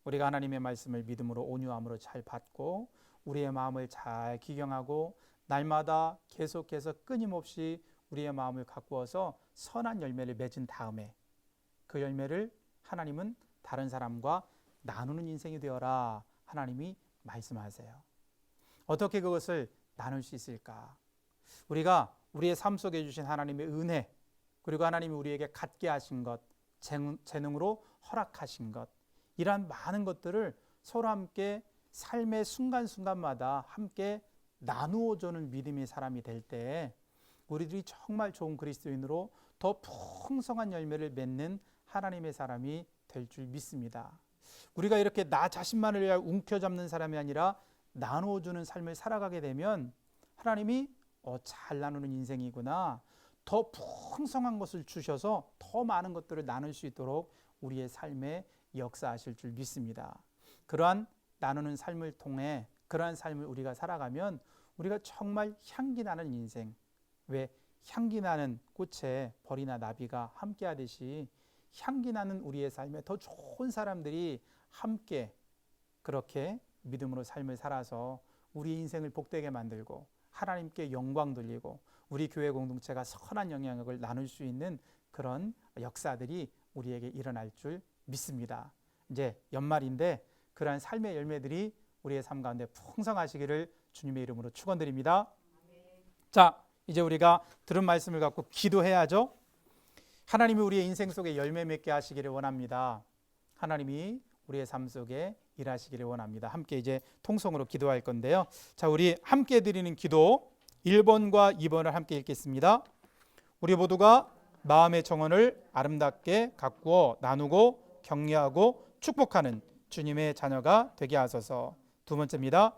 우리가 하나님의 말씀을 믿음으로 온유함으로 잘 받고 우리의 마음을 잘 기경하고 날마다 계속해서 끊임없이 우리의 마음을 가꾸어서 선한 열매를 맺은 다음에 그 열매를 하나님은 다른 사람과 나누는 인생이 되어라, 하나님이 말씀하세요. 어떻게 그것을 나눌 수 있을까? 우리가 우리의 삶 속에 주신 하나님의 은혜, 그리고 하나님이 우리에게 갖게 하신 것, 재능으로 허락하신 것, 이러한 많은 것들을 서로 함께 삶의 순간순간마다 함께 나누어주는 믿음의 사람이 될 때 우리들이 정말 좋은 그리스도인으로 더 풍성한 열매를 맺는 하나님의 사람이 될 줄 믿습니다. 우리가 이렇게 나 자신만을 위하여 움켜잡는 사람이 아니라 나누어주는 삶을 살아가게 되면 하나님이 잘 나누는 인생이구나, 더 풍성한 것을 주셔서 더 많은 것들을 나눌 수 있도록 우리의 삶에 역사하실 줄 믿습니다. 그러한 나누는 삶을 통해 그러한 삶을 우리가 살아가면 우리가 정말 향기 나는 인생, 왜 향기 나는 꽃에 벌이나 나비가 함께 하듯이 향기 나는 우리의 삶에 더 좋은 사람들이 함께 그렇게 믿음으로 삶을 살아서 우리 인생을 복되게 만들고 하나님께 영광 돌리고 우리 교회 공동체가 선한 영향력을 나눌 수 있는 그런 역사들이 우리에게 일어날 줄 믿습니다. 이제 연말인데 그러한 삶의 열매들이 우리의 삶 가운데 풍성하시기를 주님의 이름으로 축원드립니다. 자, 이제 우리가 들은 말씀을 갖고 기도해야죠. 하나님이 우리의 인생 속에 열매 맺게 하시기를 원합니다. 하나님이 우리의 삶 속에 일하시기를 원합니다. 함께 이제 통성으로 기도할 건데요. 자, 우리 함께 드리는 기도 1번과 2번을 함께 읽겠습니다. 우리 모두가 마음의 정원을 아름답게 가꾸어 나누고 격려하고 축복하는 주님의 자녀가 되게 하소서. 두 번째입니다.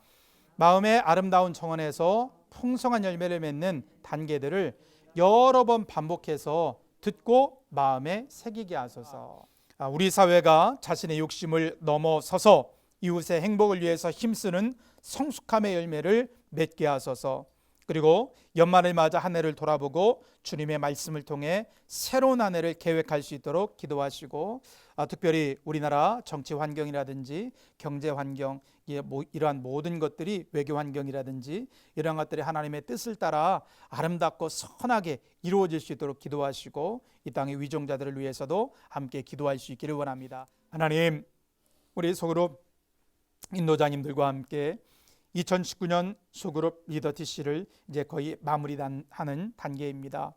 마음의 아름다운 정원에서 풍성한 열매를 맺는 단계들을 여러 번 반복해서 듣고 마음에 새기게 하소서. 우리 사회가 자신의 욕심을 넘어서서 이웃의 행복을 위해서 힘쓰는 성숙함의 열매를 맺게 하소서. 그리고 연말을 맞아 한 해를 돌아보고 주님의 말씀을 통해 새로운 한 해를 계획할 수 있도록 기도하시고, 특별히 우리나라 정치 환경이라든지 경제 환경, 이러한 모든 것들이 외교 환경이라든지 이러한 것들이 하나님의 뜻을 따라 아름답고 선하게 이루어질 수 있도록 기도하시고, 이 땅의 위종자들을 위해서도 함께 기도할 수 있기를 원합니다. 하나님, 우리 소그룹 인도자님들과 함께 2019년 소그룹 리더 TC를 이제 거의 마무리하는 단계입니다.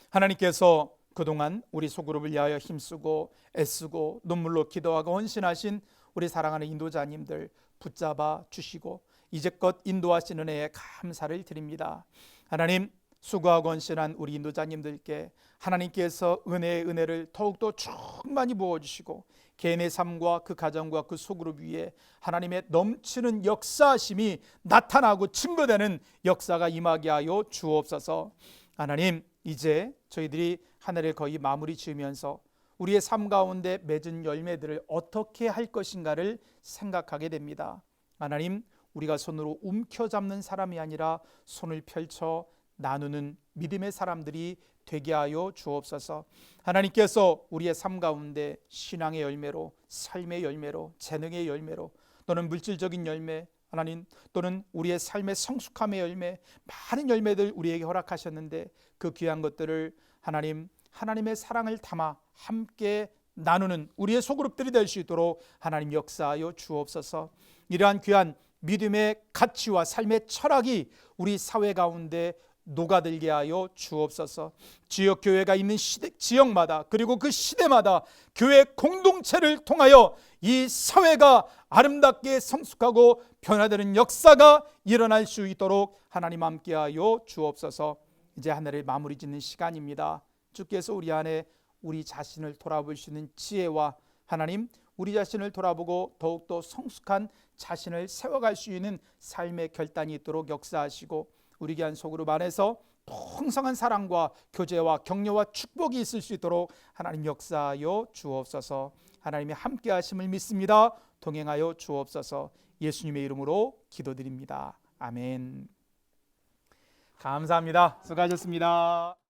하나님께서 그동안 우리 소그룹을 위하여 힘쓰고 애쓰고 눈물로 기도하고 헌신하신 우리 사랑하는 인도자님들 붙잡아 주시고 이제껏 인도하시는 은혜에 감사를 드립니다. 하나님, 수고하고 헌신한 우리 인도자님들께 하나님께서 은혜의 은혜를 더욱더 충만히 부어주시고 개인의 삶과 그 가정과 그 소그룹 위에 하나님의 넘치는 역사심이 나타나고 증거되는 역사가 임하게 하여 주옵소서. 하나님, 이제 저희들이 한 해를 거의 마무리 지으면서 우리의 삶 가운데 맺은 열매들을 어떻게 할 것인가를 생각하게 됩니다. 하나님, 우리가 손으로 움켜잡는 사람이 아니라 손을 펼쳐 나누는 믿음의 사람들이 되게 하여 주옵소서. 하나님께서 우리의 삶 가운데 신앙의 열매로, 삶의 열매로, 재능의 열매로, 또는 물질적인 열매, 하나님, 또는 우리의 삶의 성숙함의 열매, 많은 열매들 우리에게 허락하셨는데 그 귀한 것들을 하나님의 사랑을 담아 함께 나누는 우리의 소그룹들이 될 수 있도록 하나님 역사하여 주옵소서. 이러한 귀한 믿음의 가치와 삶의 철학이 우리 사회 가운데 녹아들게 하여 주옵소서. 지역 교회가 있는 지역마다, 그리고 그 시대마다 교회 공동체를 통하여 이 사회가 아름답게 성숙하고 변화되는 역사가 일어날 수 있도록 하나님 함께하여 주옵소서. 이제 한 해를 마무리 짓는 시간입니다. 주께서 우리 안에 우리 자신을 돌아볼 수 있는 지혜와 하나님, 우리 자신을 돌아보고 더욱더 성숙한 자신을 세워갈 수 있는 삶의 결단이 있도록 역사하시고, 우리 귀한 소그룹 안에서 풍성한 사랑과 교제와 격려와 축복이 있을 수 있도록 하나님 역사하여 주옵소서. 하나님의 함께 하심을 믿습니다. 동행하여 주옵소서. 예수님의 이름으로 기도드립니다. 아멘. 감사합니다. 수고하셨습니다.